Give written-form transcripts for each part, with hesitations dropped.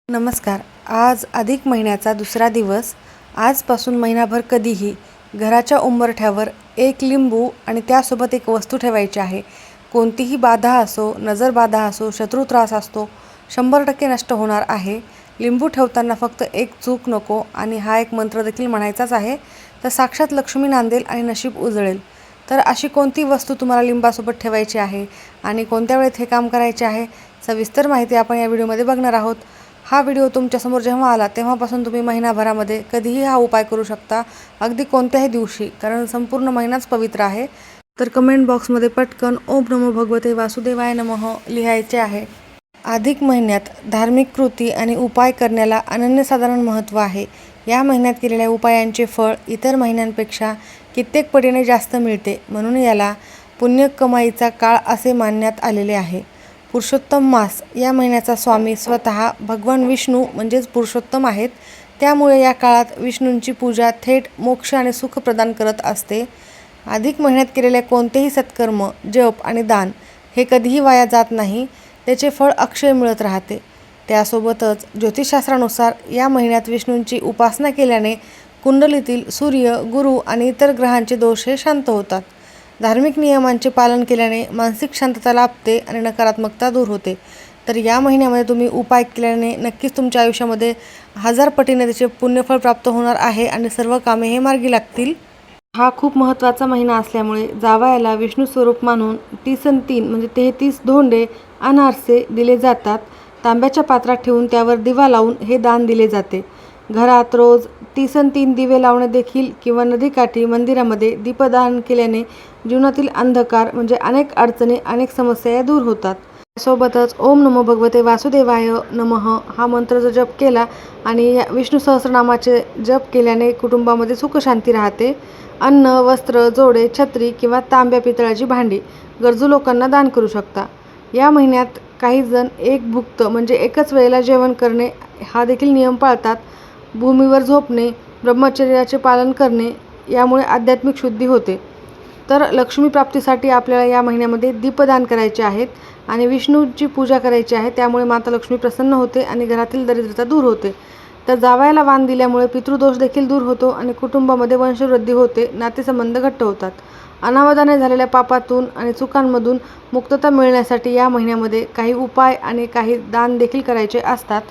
नमस्कार. आज अधिक महिन्याचा दुसरा दिवस. आजपासून महिनाभर कधीही घराच्या उंबरठ्यावर एक लिंबू आणि त्यासोबत एक वस्तू ठेवायची आहे. कोणतीही बाधा असो, नजरबाधा असो, शत्रुत्रास असतो, 100% नष्ट होणार आहे. लिंबू ठेवताना फक्त एक चूक नको आणि हा एक मंत्र देखील म्हणायचाच आहे, तर साक्षात लक्ष्मी नांदेल आणि नशीब उजळेल. तर अशी कोणती वस्तू तुम्हाला लिंबासोबत ठेवायची आहे आणि कोणत्या वेळेत हे काम करायचे आहे, सविस्तर माहिती आपण या व्हिडिओमध्ये बघणार आहोत. हा व्हिडिओ तुमच्यासमोर जेव्हा आला तेव्हापासून तुम्ही महिनाभरामध्ये कधीही हा उपाय करू शकता, अगदी कोणत्याही दिवशी, कारण संपूर्ण महिनाच पवित्र आहे. तर कमेंट बॉक्समध्ये पटकन ओम नमो भगवते वासुदेवाय नमः लिहायचे आहे. अधिक महिन्यात धार्मिक कृती आणि उपाय करण्याला अनन्यसाधारण महत्त्व आहे. या महिन्यात केलेल्या उपायांचे फळ इतर महिन्यांपेक्षा कित्येक पटीने जास्त मिळते, म्हणून याला पुण्य कमाईचा काळ असे मानण्यात आलेले आहे. पुरुषोत्तम मास या महिन्याचा स्वामी स्वतः भगवान विष्णू म्हणजेच पुरुषोत्तम आहेत. त्यामुळे या काळात विष्णूंची पूजा थेट मोक्ष आणि सुख प्रदान करत असते. अधिक महिन्यात केलेले कोणतेही सत्कर्म, जप आणि दान हे कधीही वाया जात नाही, त्याचे फळ अक्षय मिळत राहते. त्यासोबतच ज्योतिषशास्त्रानुसार या महिन्यात विष्णूंची उपासना केल्याने कुंडलीतील सूर्य, गुरु आणि इतर ग्रहांचे दोष हे शांत होतात. धार्मिक नियमांचे पालन केल्याने मानसिक शांतता लाभते आणि नकारात्मकता दूर होते. तर या महिन्यामध्ये तुम्ही उपाय केल्याने नक्कीच तुमच्या आयुष्यामध्ये 1000 पटीने त्याचे पुण्यफळ प्राप्त होणार आहे आणि सर्व कामे हे मार्गी लागतील. हा खूप महत्त्वाचा महिना असल्यामुळे जावयाला विष्णू स्वरूप मानून टीसन 3 म्हणजे 33 धोंडे अनारसे दिले जातात. तांब्याच्या पात्रात ठेवून त्यावर दिवा लावून हे दान दिले जाते. घरात रोज टीसन 3 दिवे लावणे देखील किंवा नदीकाठी मंदिरामध्ये दीपदान केल्याने जीवनातील अंधकार म्हणजे अनेक अडचणी, अनेक समस्या या दूर होतात. सोबतच ओम नमो भगवते वासुदेवाय नमः हा मंत्र जर जप केला आणि या विष्णू सहस्रनामाचे जप केल्याने कुटुंबामध्ये सुखशांती राहते. अन्न, वस्त्र, जोडे, छत्री किंवा तांब्या पितळाची भांडी गरजू लोकांना दान करू शकता. या महिन्यात काही जण एक भुक्त म्हणजे एकच वेळेला जेवण करणे हा देखील नियम पाळतात. भूमीवर झोपणे, ब्रह्मचर्याचे पालन करणे यामुळे आध्यात्मिक शुद्धी होते. तर लक्ष्मी प्राप्तीसाठी आपल्याला या महिन्यामध्ये दीपदान करायचे आहेत आणि विष्णूची पूजा करायची आहे. त्यामुळे माता लक्ष्मी प्रसन्न होते आणि घरातील दरिद्रता दूर होते. तर जावयाला वाण दिल्यामुळे पितृदोष देखील दूर होतो आणि कुटुंबामध्ये वंशवृद्धी होते, नातेसंबंध घट्ट होतात. अनावधाने झालेल्या पापातून आणि चुकांमधून मुक्तता मिळण्यासाठी या महिन्यामध्ये काही उपाय आणि काही दान देखील करायचे असतात.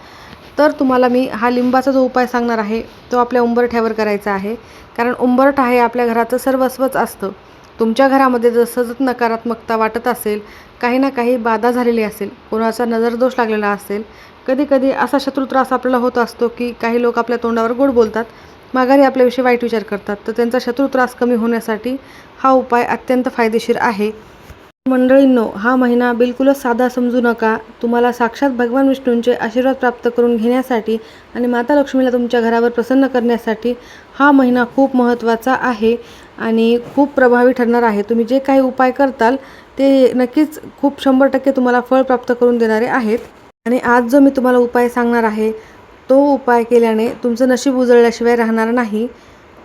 तर तुम्हाला मी हा लिंबाचा जो उपाय सांगणार आहे तो आपल्या उंबरठ्यावर करायचा आहे, कारण उंबरठा हे आपल्या घराचं सर्वस्वच असतं. तुमच्या घरामध्ये जर सतत नकारात्मकता वाटत असेल, काही ना काही बाधा झालेली असेल, कोणाचा नजरदोष लागलेला असेल, कधी असा शत्रुत्रास आपल्याला होत असतो की काही लोक आपल्या तोंडावर गोड बोलतात, माघारी आपल्याविषयी वाईट विचार करतात. तर त्यांचा शत्रुत्रास कमी होण्यासाठी हा उपाय अत्यंत फायदेशीर आहे. मंडळींनो, हा महिना बिलकुलच साधा समजू नका. तुम्हाला साक्षात भगवान विष्णूंचे आशीर्वाद प्राप्त करून घेण्यासाठी आणि माता लक्ष्मीला तुमच्या घरावर प्रसन्न करण्यासाठी हा महिना खूप महत्त्वाचा आहे आणि खूप प्रभावी ठरणार आहे. तुम्ही जे काही उपाय करताल ते नक्कीच खूप 100% तुम्हाला फळ प्राप्त करून देणारे आहेत. आणि आज जो मी तुम्हाला उपाय सांगणार आहे तो उपाय केल्याने तुमचं नशीब उजळल्याशिवाय राहणार नाही.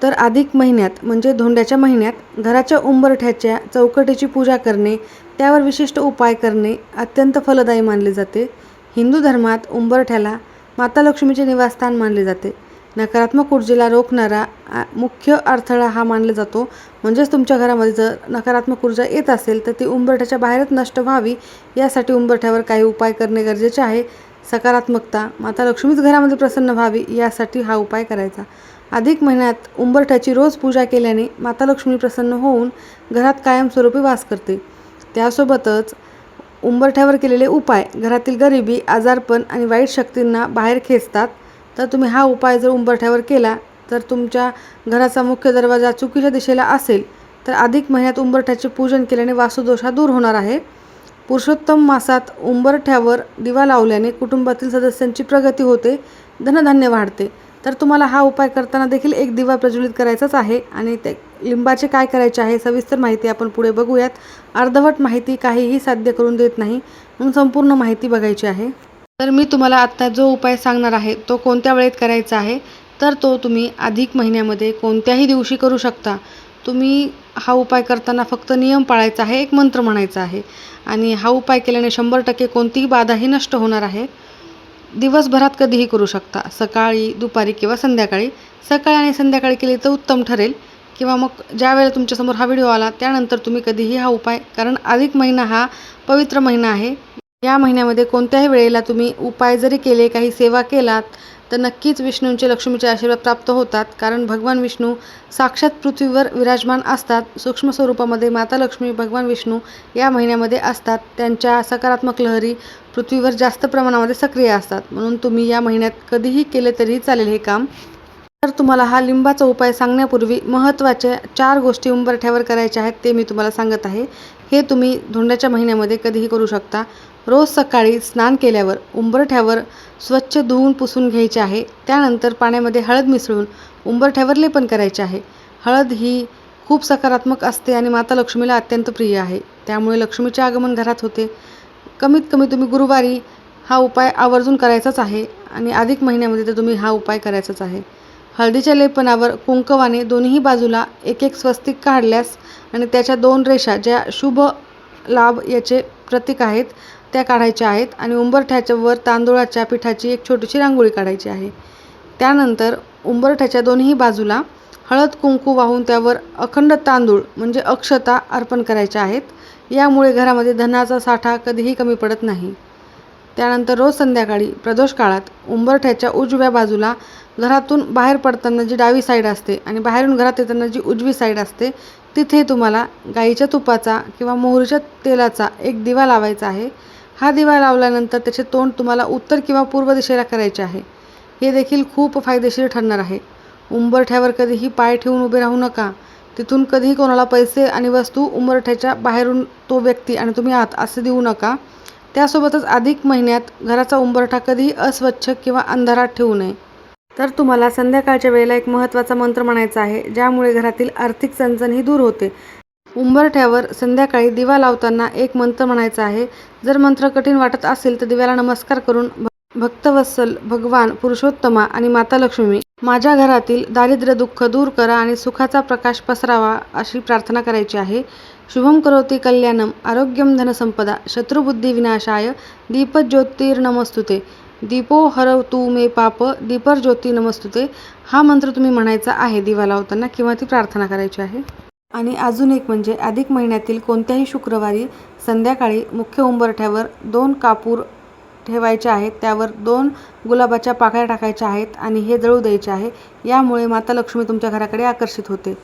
तर अधिक महिन्यात म्हणजे धोंड्याच्या महिन्यात घराच्या उंबरठ्याच्या चौकटीची पूजा करणे, त्यावर विशिष्ट उपाय करणे अत्यंत फलदायी मानले जाते. हिंदू धर्मात उंबरठ्याला माता लक्ष्मीचे निवासस्थान मानले जाते. नकारात्मक ऊर्जेला रोखणारा मुख्य अडथळा हा मानला जातो. म्हणजेच तुमच्या घरामध्ये जर नकारात्मक ऊर्जा येत असेल तर ती उंबरठ्याच्या बाहेरच नष्ट व्हावी, यासाठी उंबरठ्यावर काही उपाय करणे गरजेचे आहे. सकारात्मकता, माता लक्ष्मीच घरामध्ये प्रसन्न व्हावी यासाठी हा उपाय करायचा. अधिक महिन्यात उंबरठ्याची रोज पूजा केल्याने माता लक्ष्मी प्रसन्न होऊन घरात कायमस्वरूपी वास करते. त्यासोबतच उंबरठ्यावर केलेले उपाय घरातील गरिबी, आजारपण आणि वाईट शक्तींना बाहेर खेचतात. तर तुम्ही हा उपाय जर उंबरठ्यावर केला तर तुमच्या घराचा मुख्य दरवाजा चुकीच्या दिशेला असेल तर अधिक महिन्यात उंबरठ्याचे पूजन केल्याने वास्तुदोष हा दूर होणार आहे. पुरुषोत्तम मासात उंबरठ्यावर दिवा लावल्याने कुटुंबातील सदस्यांची प्रगती होते, धनधान्य वाढते. तर तुम्हाला हा उपाय करताना देखील एक दिवा प्रज्वलित करायचाच आहे आणि ते लिंबाचे काय करायचे आहे सविस्तर माहिती आपण पुढे बघूयात. अर्धवट माहिती काहीही साध्य करून देत नाही, म्हणून संपूर्ण माहिती बघायची आहे. तर मी तुम्हाला आत्ता जो उपाय सांगणार आहे तो कोणत्या वेळेत करायचा आहे, तर तो तुम्ही अधिक महिन्यामध्ये कोणत्याही दिवशी करू शकता. तुम्ही हा उपाय करताना फक्त नियम पाळायचा आहे, एक मंत्र म्हणायचा आहे आणि हा उपाय केल्याने 100% कोणतीही बाधाही नष्ट होणार आहे. दिवसभरात कधीही करू शकता, सकाळी, दुपारी किंवा संध्याकाळी. सकाळी आणि संध्याकाळी केले तर उत्तम ठरेल, किंवा मग ज्यावेळेला तुमच्यासमोर हा व्हिडिओ आला त्यानंतर तुम्ही कधीही हा उपाय, कारण अधिक महिना हा पवित्र महिना आहे. या महिन्यामध्ये कोणत्याही वेळेला तुम्ही उपाय जरी केले, काही सेवा केलात, तर नक्कीच विष्णूंचे, लक्ष्मीचे आशीर्वाद प्राप्त होतात. कारण भगवान विष्णू साक्षात पृथ्वीवर विराजमान असतात. सूक्ष्म स्वरूपामध्ये माता लक्ष्मी, भगवान विष्णू या महिन्यामध्ये असतात. त्यांच्या सकारात्मक लहरी पृथ्वीवर जास्त प्रमाणामध्ये सक्रिय असतात. म्हणून तुम्ही या महिन्यात कधीही केले तरीही चालेल हे काम. तर तुम्हाला हा लिंबाचा उपाय सांगण्यापूर्वी महत्त्वाच्या 4 गोष्टी उंबरठ्यावर करायच्या आहेत, ते मी तुम्हाला सांगत आहे. हे तुम्ही धोंड्याच्या महिन्यामध्ये कधीही करू शकता. रोज सकाळी स्नान केल्यावर उंबरठ्यावर स्वच्छ धुवून पुसून घ्यायचे आहे. त्यानंतर पाण्यामध्ये हळद मिसळून उंबरठ्यावर लेपन करायचे आहे. हळद ही खूप सकारात्मक असते आणि माता लक्ष्मीला अत्यंत प्रिय आहे. त्यामुळे लक्ष्मीचे आगमन घरात होते. कमीत कमी तुम्ही गुरुवारी हा उपाय आवर्जून करायचाच आहे आणि अधिक महिन्यामध्ये तर तुम्ही हा उपाय करायचाच आहे. हळदीच्या लेपनावर कुंकवाने दोन्ही बाजूला एक एक स्वस्तिक काढल्यास आणि त्याच्या 2 रेषा ज्या शुभ लाभ याचे प्रतीक आहेत त्या काढायच्या आहेत आणि उंबरठ्याच्या वर तांदूळाच्या पिठाची एक छोटीशी रांगोळी काढायची आहे. त्यानंतर उंबरठ्याच्या दोन्ही बाजूला हळद कुंकू वाहून त्यावर अखंड तांदूळ म्हणजे अक्षता अर्पण करायच्या आहेत. यामुळे घरामध्ये धनाचा साठा कधीही कमी पडत नाही. त्यानंतर रोज संध्याकाळी प्रदोष काळात उंबरठ्याच्या उजव्या बाजूला घरातून बाहेर पडताना जी डावी साईड असते आणि बाहेरून घरात येताना जी उजवी साईड असते, तिथे तुम्हाला गाईच्या तुपाचा किंवा मोहरीच्या तेलाचा एक दिवा लावायचा आहे. हा दिवा लावल्यानंतर त्याचे तोंड तुम्हाला उत्तर किंवा पूर्व दिशेला करायचे आहे. हे देखील खूप फायदेशीर ठरणार आहे. उंबरठ्यावर कधीही पाय ठेवून उभे राहू नका. तिथून कधीही कोणाला पैसे आणि वस्तू उंबरठ्याच्या बाहेरून तो व्यक्ती आणि तुम्ही आत असे देऊ नका. त्यासोबतच अधिक महिन्यात घराचा उंबरठा कधीही अस्वच्छ किंवा अंधारात ठेवू नये. तर तुम्हाला संध्याकाळच्या वेळेला एक महत्त्वाचा मंत्र म्हणायचा आहे, ज्यामुळे घरातील आर्थिक चणचण ही दूर होते. उंबरठ्यावर संध्याकाळी दिवा लावताना एक मंत्र म्हणायचा आहे. जर मंत्र कठीण वाटत असेल तर दिव्याला नमस्कार करून भक्तवत्सल भगवान पुरुषोत्तमा आणि माता लक्ष्मी, माझ्या घरातील दारिद्र्य दुःख दूर करा आणि सुखाचा प्रकाश पसरावा अशी प्रार्थना करायची आहे. शुभम करोति कल्याणम आरोग्यम धनसंपदा शत्रुबुद्धी विनाशाय दीपज्योतिर्नमस्तुते दीपो हरतु मे पाप दीपज्योती नमस्तुते. हा मंत्र तुम्ही म्हणायचा आहे दिवा लावताना किंवा ती प्रार्थना करायची आहे. आणि अजून एक म्हणजे अधिक महिन्यातील कोणत्याही शुक्रवारी संध्याकाळी मुख्य उंबरठ्यावर 2 कापूर ठेवायचे आहेत. त्यावर 2 गुलाबाच्या पाकळ्या टाकायच्या आहेत आणि हे जळू द्यायचे आहे. यामुळे माता लक्ष्मी तुमच्या घराकडे आकर्षित होते.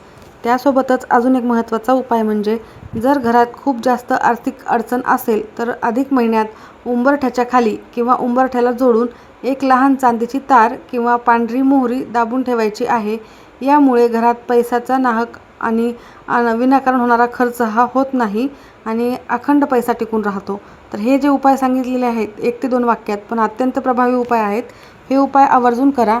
त्यासोबतच अजून एक महत्त्वाचा उपाय म्हणजे जर घरात खूप जास्त आर्थिक अडचण असेल तर अधिक महिन्यात उंबरठ्याच्या खाली किंवा उंबरठ्याला जोडून एक लहान चांदीची तार किंवा पांढरी मोहरी दाबून ठेवायची आहे. यामुळे घरात पैशाचा नाहक आणि विनाकारण होणारा खर्च हा होत नाही आणि अखंड पैसा टिकून राहतो. तर हे जे उपाय सांगितलेले आहेत 1 ते 2 वाक्यात पण अत्यंत प्रभावी उपाय आहेत. हे उपाय आवर्जून करा.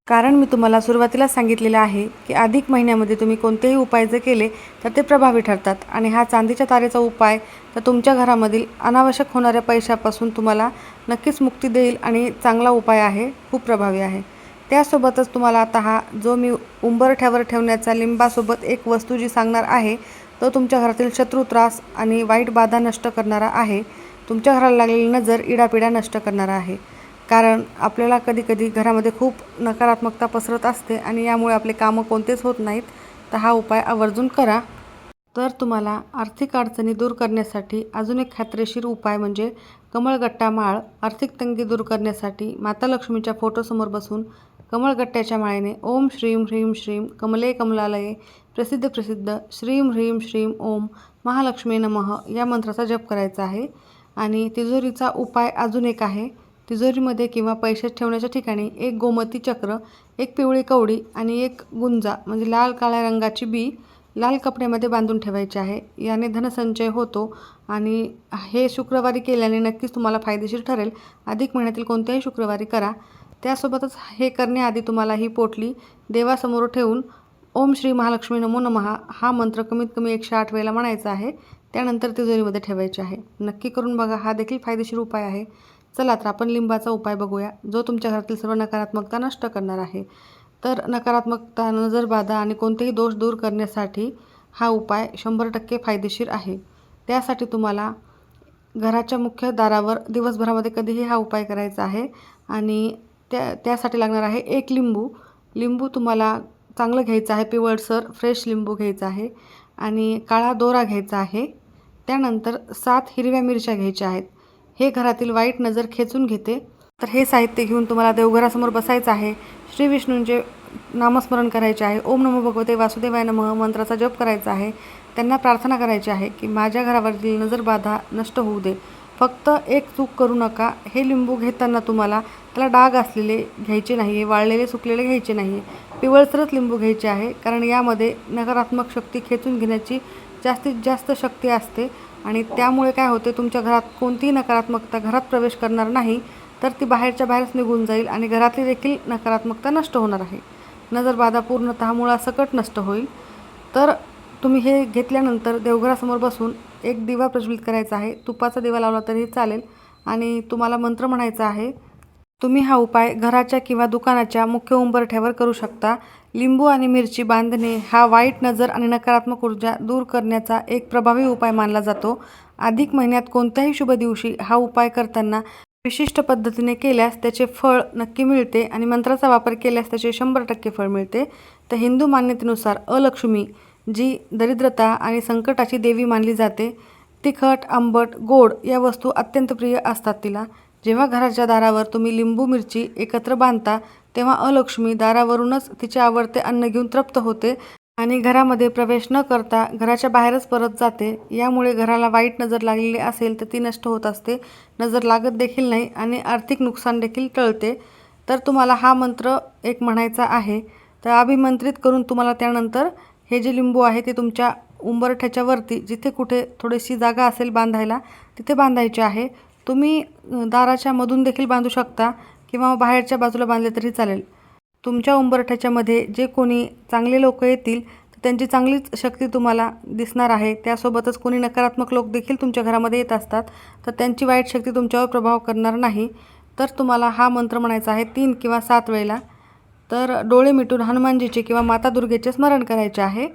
कारण मी तुम्हाला सुरुवातीला सांगितलेलं आहे की अधिक महिन्यामध्ये तुम्ही कोणतेही उपाय जर केले तर ते प्रभावी ठरतात. आणि हा चांदीच्या तारेचा उपाय तर तुमच्या घरामधील अनावश्यक होणाऱ्या पैशापासून तुम्हाला नक्कीच मुक्ती देईल आणि चांगला उपाय आहे, खूप प्रभावी आहे. त्यासोबतच तुम्हाला आता हा जो मी उंबरठ्यावर ठेवण्याचा लिंबासोबत एक वस्तू जी सांगणार आहे तो तुमच्या घरातील शत्रू त्रास आणि वाईट बाधा नष्ट करणारा आहे. तुमच्या घराला लागलेली नजर, इडापिडा नष्ट करणारा आहे. कारण आपल्याला कधीकधी घरामध्ये खूप नकारात्मकता पसरत असते आणि यामुळे आपले कामं कोणतेच होत नाहीत. तर हा उपाय आवर्जून करा. तर तुम्हाला आर्थिक अडचणी दूर करण्यासाठी अजून एक खात्रीशीर उपाय म्हणजे कमळगट्टा माळ. आर्थिक तंगी दूर करण्यासाठी माता लक्ष्मीच्या फोटोसमोर बसून कमळगट्ट्याच्या माळेने ओम श्रीम ह्रीम श्रीम कमले कमलालये प्रसिद्ध प्रसिद्ध श्रीम ह्रीम श्रीम ओम महालक्ष्मी नमः या मंत्राचा जप करायचा आहे. आणि तिजोरीचा उपाय अजून एक आहे. तिजोरीमध्ये किंवा पैसे ठेवण्याच्या ठिकाणी एक गोमती चक्र, एक पिवळी कवडी आणि एक गुंजा म्हणजे लाल काळ्या रंगाची बी लाल कपड्यामध्ये बांधून ठेवायचे आहे. याने धनसंचय होतो आणि हे शुक्रवारी केल्याने नक्कीच तुम्हाला फायदेशीर ठरेल. अधिक महिन्यातील कोणत्याही शुक्रवारी करा. त्यासोबतच हे करण्याआधी तुम्हाला ही पोटली देवासमोर ठेवून ओम श्री महालक्ष्मी नमो नमः हा मंत्र कमीत कमी 108 वेळेला म्हणायचा आहे. त्यानंतर तिजोरीमध्ये ठेवायचे आहे. नक्की करून बघा, हा देखील फायदेशीर उपाय आहे. चला तर आपण लिंबाचा उपाय बघूया, जो तुमच्या घरातील सर्व नकारात्मकता नष्ट करणार आहे. तर नकारात्मकता, नजरबाधा आणि कोणतेही दोष दूर करण्यासाठी हा उपाय 100% फायदेशीर आहे. त्यासाठी तुम्हाला घराच्या मुख्य दारावर दिवसभरामध्ये कधीही हा उपाय करायचा आहे. आणि त्यासाठी लागणार आहे 1 लिंबू. लिंबू तुम्हाला चांगलं घ्यायचं आहे, पिवळसर फ्रेश लिंबू घ्यायचा आहे आणि काळा दोरा घ्यायचा आहे. त्यानंतर 7 हिरव्या मिरच्या घ्यायच्या आहेत. हे घरातील वाईट नजर खेचून घेते. तर हे साहित्य घेऊन तुम्हाला देवघरासमोर बसायचं आहे. श्री विष्णूंचे नामस्मरण करायचे आहे. ओम नमो भगवते वासुदेवाय नमः मंत्राचा जप करायचा आहे. त्यांना प्रार्थना करायची आहे की माझ्या घरावरील नजरबाधा नष्ट होऊ दे. फक्त एक चूक करू नका. हे लिंबू घेताना तुम्हाला त्याला डाग असलेले घ्यायचे नाही आहे, वाळलेले सुकलेले घ्यायचे नाही आहे. पिवळसरच लिंबू घ्यायचे आहे, कारण यामध्ये नकारात्मक शक्ती खेचून घेण्याची जास्तीत जास्त शक्ती असते आणि त्यामुळे काय होते, तुमच्या घरात कोणतीही नकारात्मकता घरात प्रवेश करणार नाही, तर ती बाहेरच्या बाहेरच निघून जाईल आणि घरातली देखील नकारात्मकता नष्ट होणार आहे. नजरबाधा पूर्णतः मुळासकट नष्ट होईल. तर तुम्ही हे घेतल्यानंतर देवघरासमोर बसून एक दिवा प्रज्वलित करायचा आहे. तुपाचा दिवा लावला तरी चालेल आणि तुम्हाला मंत्र म्हणायचा आहे. तुम्ही हा उपाय घराच्या किंवा दुकानाच्या मुख्य उंबरठ्यावर करू शकता. लिंबू आणि मिरची बांधणे हा वाईट नजर आणि नकारात्मक ऊर्जा दूर करण्याचा एक प्रभावी उपाय मानला जातो. अधिक महिन्यात कोणत्याही शुभ दिवशी हा उपाय करताना विशिष्ट पद्धतीने केल्यास त्याचे फळ नक्की मिळते आणि मंत्राचा वापर केल्यास त्याचे 100% फळ मिळते. तर हिंदू मान्यतेनुसार अलक्ष्मी, जी दरिद्रता आणि संकटाची देवी मानली जाते, तिखट, आंबट, गोड या वस्तू अत्यंत प्रिय असतात तिला. जेव्हा घराच्या दारावर तुम्ही लिंबू मिरची एकत्र बांधता, तेव्हा अलक्ष्मी दारावरूनच तिचे आवडते अन्न घेऊन तृप्त होते आणि घरामध्ये प्रवेश न करता घराच्या बाहेरच परत जाते. यामुळे घराला वाईट नजर लागलेली असेल तर ती नष्ट होत असते, नजर लागत देखील नाही आणि आर्थिक नुकसान देखील टळते. तर तुम्हाला हा मंत्र एक म्हणायचा आहे. तर अभिमंत्रित करून तुम्हाला त्यानंतर हे जे लिंबू आहे ते तुमच्या उंबरठ्याच्या वरती जिथे कुठे थोडीशी जागा असेल बांधायला तिथे बांधायचे आहे. तुम्ही दाराच्या मधून देखील बांधू शकता किंवा बाहेरच्या बाजूला बांधले तरी चालेल. तुमच्या उंबरठ्याच्या मध्ये जे कोणी चांगले लोक येतील तर त्यांची चांगलीच शक्ती तुम्हाला दिसणार आहे. त्यासोबतच कोणी नकारात्मक लोक देखील तुमच्या घरामध्ये येत असतात, तर त्यांची वाईट शक्ती तुमच्यावर प्रभाव करणार नाही. तर तुम्हाला हा मंत्र म्हणायचा आहे 3 किंवा 7 वेळेला. तर डोळे मिटून हनुमानजीचे किंवा माता दुर्गेचे स्मरण करायचे आहे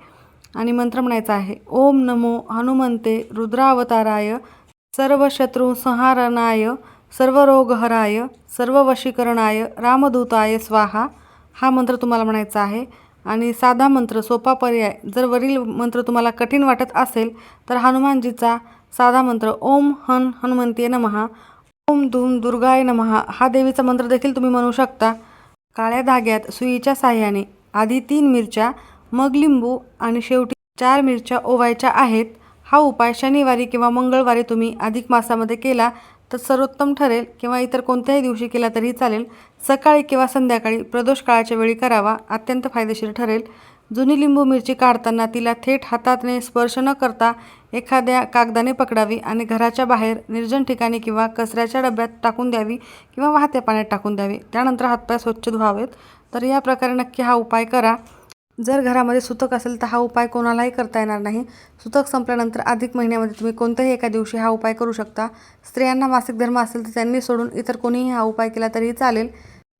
आणि मंत्र म्हणायचा आहे ओम नमो हनुमंते रुद्रावताराय सर्व शत्रू संहारणाय सर्व रोगहराय सर्व वशीकरणाय रामदूताय स्वाहा. हा मंत्र तुम्हाला म्हणायचा आहे. आणि साधा मंत्र, सोपा पर्याय, जर वरील मंत्र तुम्हाला कठीण वाटत असेल तर हनुमानजीचा साधा मंत्र ओम हनुमंते नमः, ओम धूम दुर्गाय नमः हा देवीचा मंत्र देखील तुम्ही म्हणू शकता. काळ्या धाग्यात सुईच्या साह्याने आधी 3 मिरच्या, मग लिंबू आणि शेवटी 4 मिरच्या ओवायच्या आहेत. हा उपाय शनिवारी किंवा मंगळवारी तुम्ही अधिक मासामध्ये केला तर सर्वोत्तम ठरेल किंवा इतर कोणत्याही दिवशी केला तरी चालेल. सकाळी किंवा संध्याकाळी प्रदोष काळाच्या वेळी करावा, अत्यंत फायदेशीर ठरेल. जुनी लिंबू मिरची काढताना तिला थेट हाताने स्पर्श न करता एखाद्या कागदाने पकडावी आणि घराच्या बाहेर निर्जन ठिकाणी किंवा कचऱ्याच्या डब्यात टाकून द्यावी किंवा वाहत्या पाण्यात टाकून द्यावी. त्यानंतर हातपाय स्वच्छ धुवावेत. तर या प्रकारे नक्की हा उपाय करा. जर घरामध्ये सुतक असेल तर हा उपाय कोणालाही करता येणार नाही. सुतक संपल्यानंतर अधिक महिन्यामध्ये तुम्ही कोणत्याही एका दिवशी हा उपाय करू शकता. स्त्रियांना मासिक धर्म असेल तर त्यांनी सोडून इतर कोणीही हा उपाय केला तरीही चालेल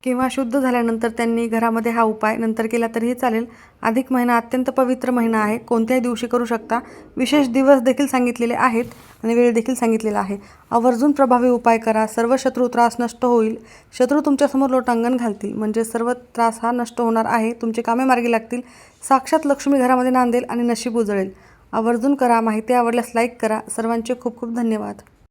किंवा शुद्ध झाल्यानंतर त्यांनी घरामध्ये हा उपाय नंतर केला तरीही चालेल. अधिक महिना अत्यंत पवित्र महिना आहे. कोणत्याही दिवशी करू शकता. विशेष दिवस देखील सांगितलेले आहेत आणि वेळ देखील सांगितलेला आहे. आवर्जून प्रभावी उपाय करा. सर्व शत्रू त्रास नष्ट होईल. शत्रू तुमच्यासमोर लोटांगण घालतील, म्हणजे सर्व त्रास हा नष्ट होणार आहे. तुमचे कामे मार्गी लागतील. साक्षात लक्ष्मी घरामध्ये नांदेल आणि नशीब उजळेल. आवर्जून करा. माहिती आवडल्यास लाईक करा. सर्वांचे खूप खूप धन्यवाद.